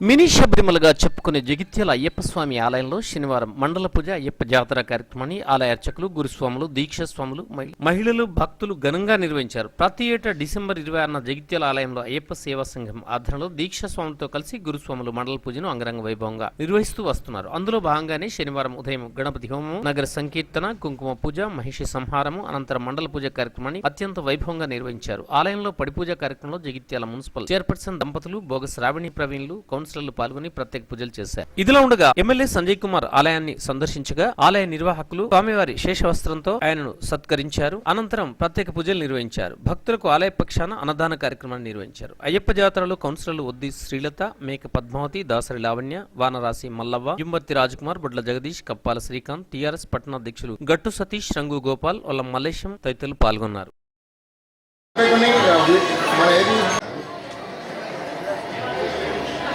Mini శబరిమలగా చెప్పుకునే జగిత్యాల అయ్యప్ప స్వామి ఆలయంలో శనివారం మండల పూజ అయ్యప్ప జాతర కార్యక్రమాన్ని ఆలయ అర్చకులు గురుస్వాములు దీక్షస్వాములు మహిళలు భక్తులు ఘనంగా నిర్వహించారు. ప్రతి ఏటా డిసెంబర్ 26న జగిత్యాల ఆలయంలో అయ్యప్ప సేవా సంఘం ఆధ్వర్యంలో దీక్షస్వాములతో కలిసి గురుస్వాములు మండల పూజను అంగరంగ వైభవంగా నిర్వహిస్తూ వస్తున్నారు. అందులో భాగంగానే శనివారం ఉదయం గణపతి హోమం, నగర సంకీర్తన, కుంకుమ పూజ, మహిషి సంహారము అనంతరం మండల పూజ కార్యక్రమాన్ని అత్యంత వైభవంగా నిర్వహించారు. ఆలయంలో పడిపూజ కార్యక్రమంలో జగిత్యాల మున్సిపల్ చైర్పర్సన్ దంపతులు బోగస్ రావిణి ప్రవీణ్లు కౌన్సిలర్లు పాల్గొని ప్రత్యేక పూజలు చేశారు. ఇదిలా ఉండగా ఎమ్మెల్యే సంజయ్ కుమార్ ఆలయాన్ని సందర్శించగా ఆలయ నిర్వాహకులు స్వామివారి శేషవస్త్రంతో ఆయనను సత్కరించారు. అనంతరం ప్రత్యేక పూజలు నిర్వహించారు. భక్తులకు ఆలయ పక్షాన అన్నదాన కార్యక్రమాన్ని నిర్వహించారు. అయ్యప్ప జాతరలో కౌన్సిలర్లు ఒద్ది శ్రీలత, మేక పద్మావతి, దాసరి లావణ్య, వానరాశి మల్లవ్వ, యుంబర్తి రాజ్కుమార్, బొడ్ల జగదీష్, కప్పాల శ్రీకాంత్, టీఆర్ఎస్ పట్టణాధ్యక్షులు గట్టు సతీష్, రంగు గోపాల్, ఒల్లం మల్లేశం తదితరులు పాల్గొన్నారు.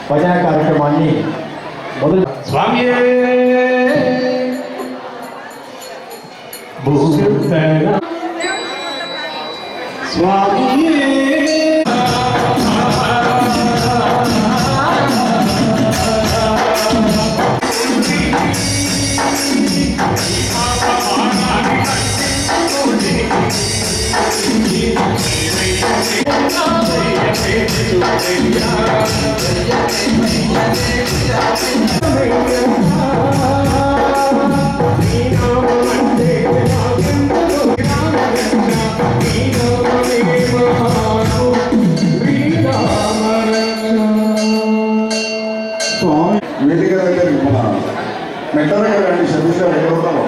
భజన కార్యక్రమాన్ని మొదలు స్వామి వేదిక దగ్గర మన మెట్ల దగ్గర రండి. సతీష్ గారు ఎక్కడ ఉంటాము?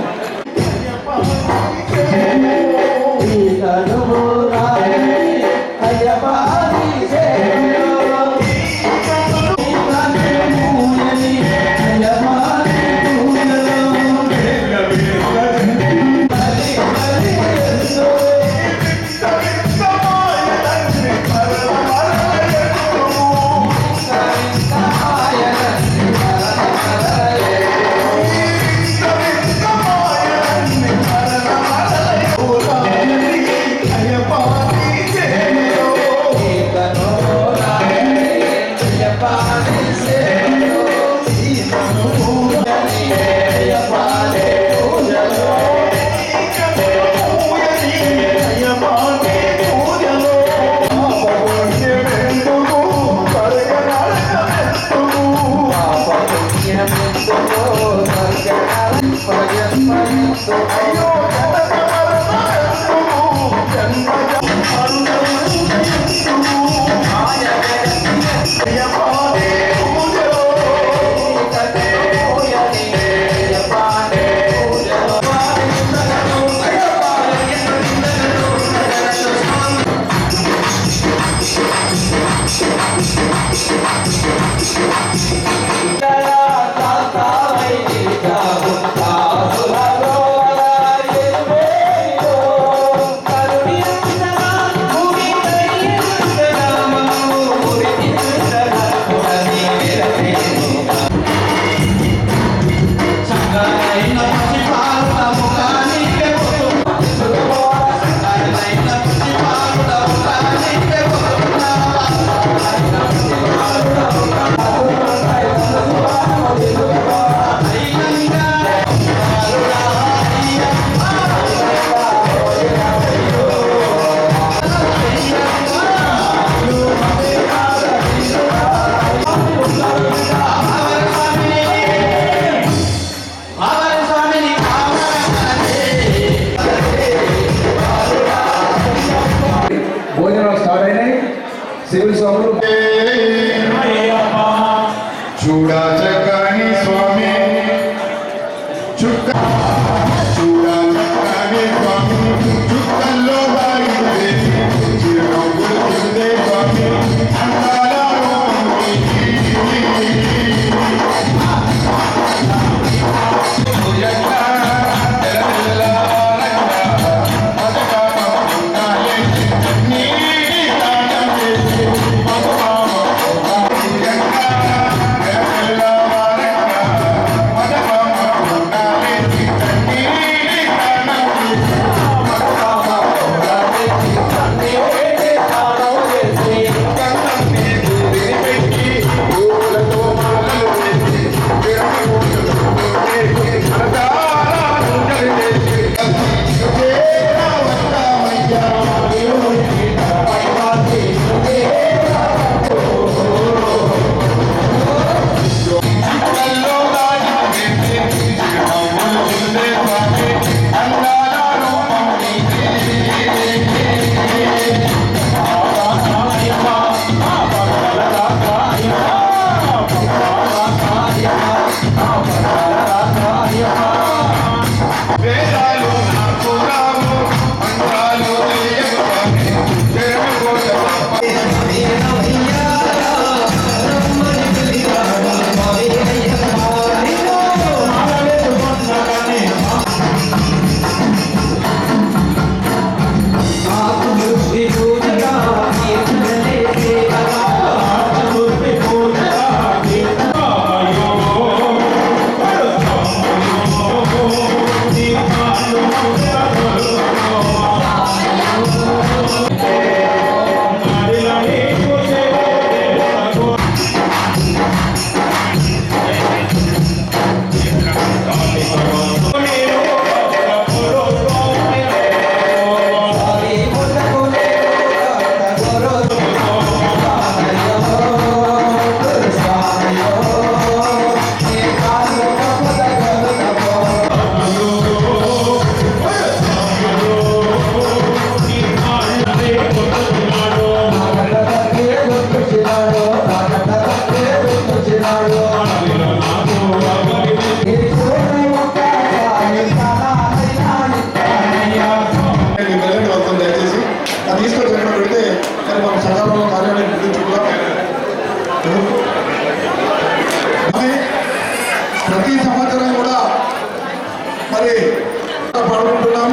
మీకు వెళ్ళండి వెళ్తాం దయచేసి అది తీసుకొచ్చి ఎక్కడ పెడితే మరి మనం సకాలంలో కార్యాలయం గుర్తించుకుందాం. ప్రతి సంవత్సరం కూడా మరి పాల్గొంటున్నాం.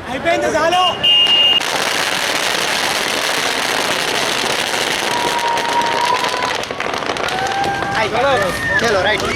అయిపోయింది చాలు. చలో రైట్.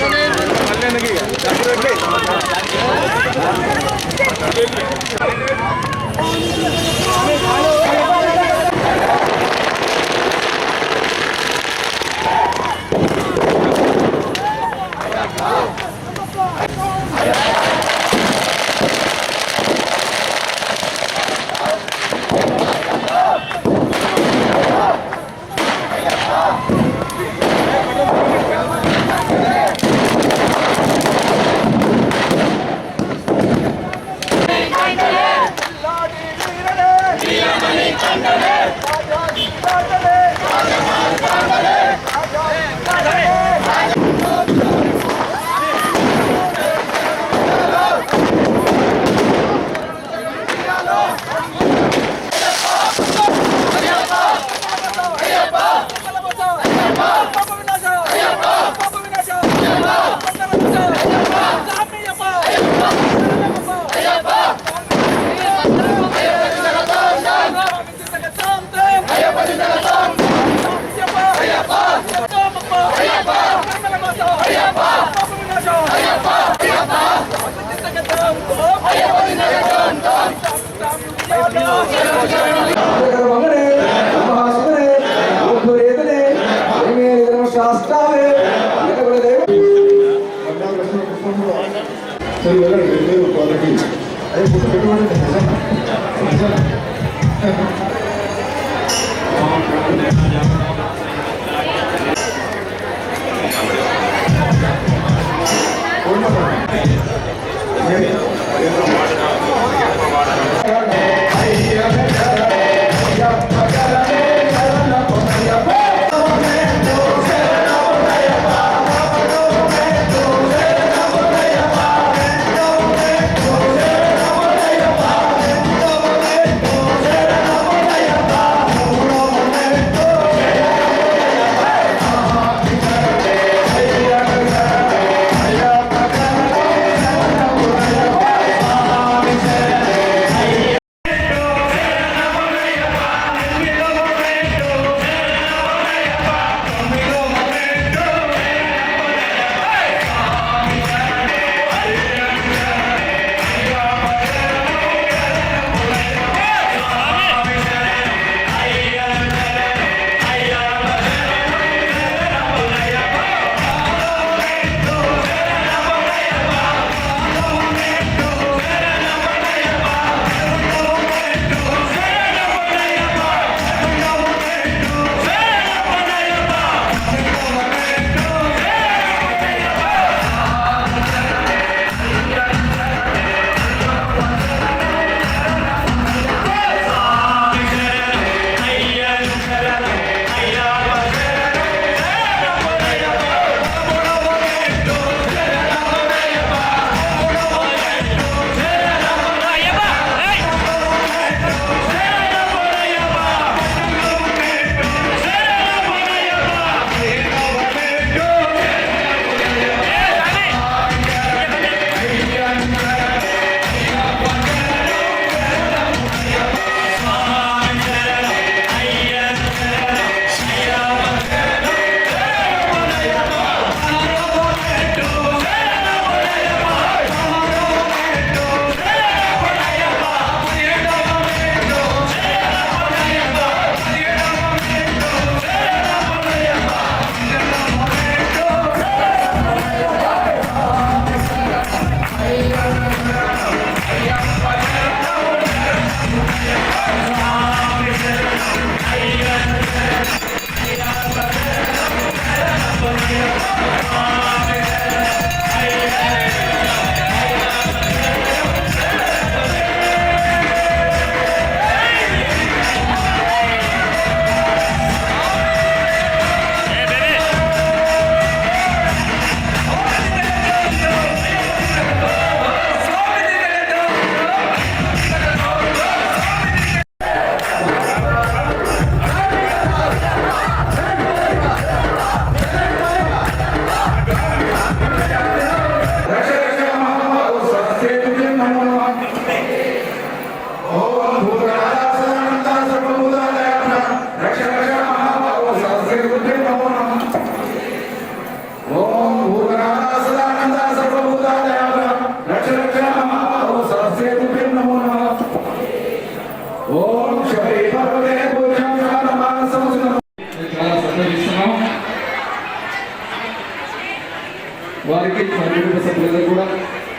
వారికి మా కుటుంబ సభ్యులందరూ కూడా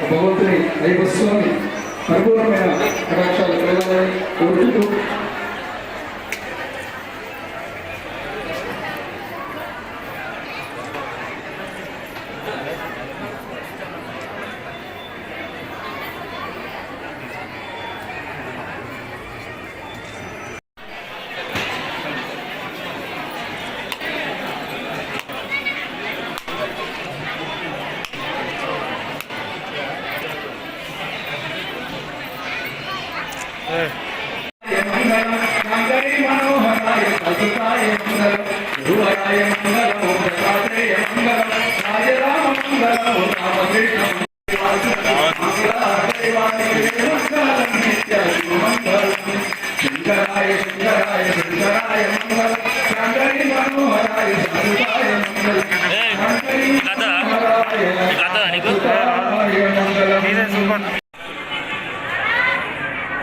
భగవంతుని అయ్యప్ప స్వామి పరిపూర్ణమైన కటాక్షాలు కలగాలని కోరుకుంటూ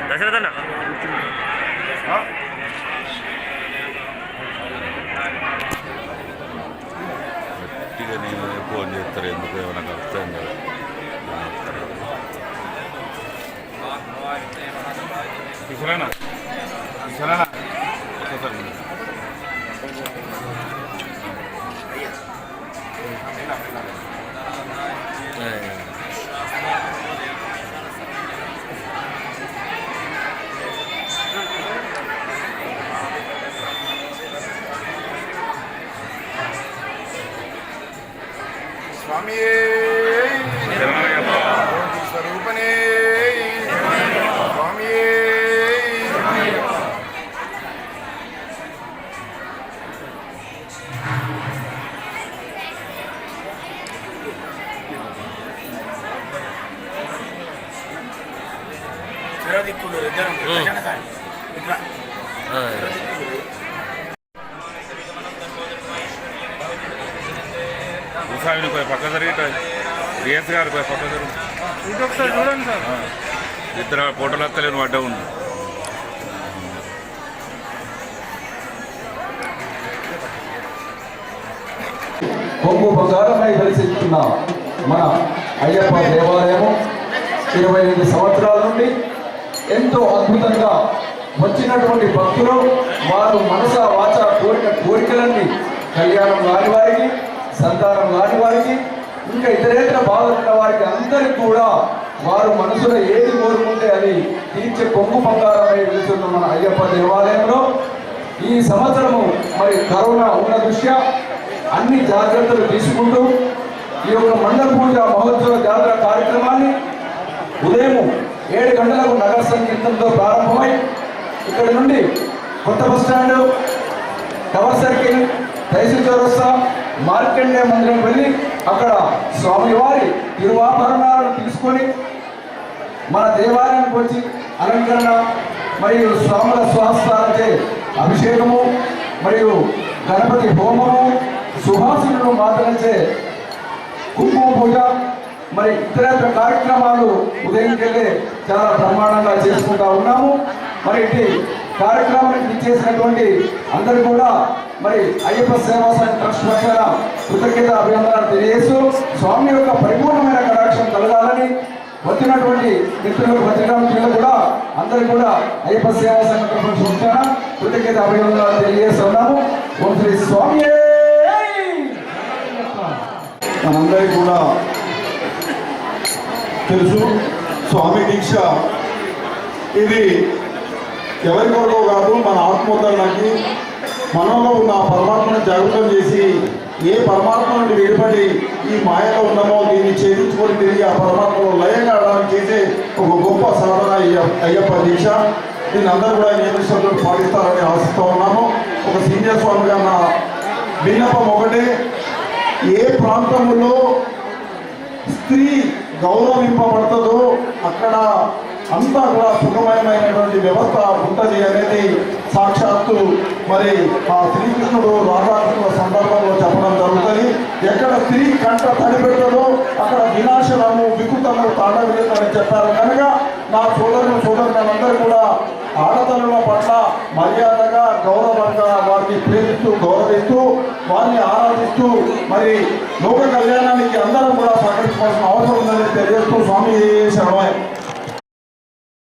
దశరథన్న గట్టిగా నేను ఫోన్ చేస్తారు ఎందుకు ఏమైనా కలుస్తాం కదా తీసుకురానా తీసుకురానా స్వామి స్వరూపనే స్వామి దిక్కులు ఇద్దరు ఇట్లా భూస్వామిని పోయి పక్క జరిగిట డిఎస్ గారు పోయి పక్క జరుగు ఇంకొకసారి చూడండి సార్. ఇద్దరు ఫోటోలు వస్తలేని అడ్డ ఉంది కొంగు బంగారమై దర్శిస్తున్న మన అయ్యప్ప దేవాలయము 25 సంవత్సరాల నుండి ఎంతో అద్భుతంగా వచ్చినటువంటి భక్తులు వారు మనస వాచ కోరికలన్నీ కళ్యాణం కాని వారికి, సంతానం కాని వారికి, ఇంకా ఇతరేతర బాధలు ఉన్న వారికి అందరికీ కూడా వారు మనసులో ఏది కోరుకుంటే అది తీర్చే కొంగు బంగారమై వెళ్తున్న మన అయ్యప్ప దేవాలయంలో ఈ సంవత్సరము మరి కరోనా ఉన్న దృష్ట్యా అన్ని జాగ్రత్తలు తీసుకుంటూ ఈ యొక్క మండల పూజ మహోత్సవ జాతర కార్యక్రమాన్ని ఉదయం 7 గంటలకు నగర సంకీర్తనతో ప్రారంభమై ఇక్కడి నుండి కొత్త బస్టాండ్, టవర్ సర్కిల్, తహసీల్ చౌరస్తా, మార్కండేయ మందిరం వెళ్ళి అక్కడ స్వామివారి తిరువాభరణాలను తీసుకొని మన దేవాలయానికి వచ్చి అలంకరణ మరియు స్వాముల స్వాస్థాలచే అభిషేకము మరియు గణపతి హోమము, సుహాసులను మాతలచే కుంకుమ పూజ మరి ఇతర కార్యక్రమాలు ఉదయంకెళ్ళే చాలా బ్రహ్మాండంగా చేసుకుంటా ఉన్నాము. మరి ఇటు కార్యక్రమానికి ఇచ్చేసినటువంటి అందరూ కూడా మరి అయ్యప్ప సేవా సంఘ ట్రస్ట్ పక్షాన కృతజ్ఞత అభినందనలు తెలియజేస్తూ స్వామి యొక్క పరిపూర్ణమైన కటాక్షం కలగాలని వచ్చినటువంటి మిత్రులు పత్రికామిత్రులు కూడా అందరూ కూడా అయ్యప్ప సేవా సంఘ ట్రస్ట్ పక్షాన కృతజ్ఞత అభినందనలు తెలియజేస్తున్నాము. ఓం శ్రీ స్వామి. మనందరికీ కూడా తెలుసు స్వామి దీక్ష ఇది ఎవరి కొరకు కాదు, మన ఆత్మోత్తరణకి మనలో ఉన్న పరమాత్మను జాగృతం చేసి ఏ పరమాత్మ నుండి విడిపడి ఈ మాయలో ఉన్నామో దీన్ని ఛేదించుకొని తిరిగి ఆ పరమాత్మలో లయం కావడానికి చేసే ఒక గొప్ప సాధన అయ్యప్ప దీక్ష. దీన్ని అందరూ కూడా నియమిస్తులు పాటిస్తారని ఆశిస్తూ ఉన్నాము. ఒక సీనియర్ స్వామిగా నా విన్నపం ఒకటే, ఏ ప్రాంతంలో స్త్రీ గౌరవింపబడుతుందో అక్కడ అంతా కూడా సుఖమయమైనటువంటి వ్యవస్థ ఉంటుంది అనేది సాక్షాత్తు మరి ఆ శ్రీకృష్ణుడు రాధాకృష్ణుల సందర్భంలో చెప్పడం జరుగుతుంది. ఎక్కడ స్త్రీ కంట తడిపెట్టదో అక్కడ వినాశనము, వికృతము తాండవిందని చెప్పారు. కనుక నా సోదరులందరూ కూడా ఆడతల్లుల పట్ల మర్యాదగా, గౌరవంగా వారిని ప్రేమిస్తూ, గౌరవిస్తూ, వారిని ఆరాధిస్తూ మరి లోక కళ్యాణానికి అందరం కూడా సహకరించాల్సిన అవసరం ఉందని తెలియజేస్తూ స్వామి శరణమయ్య.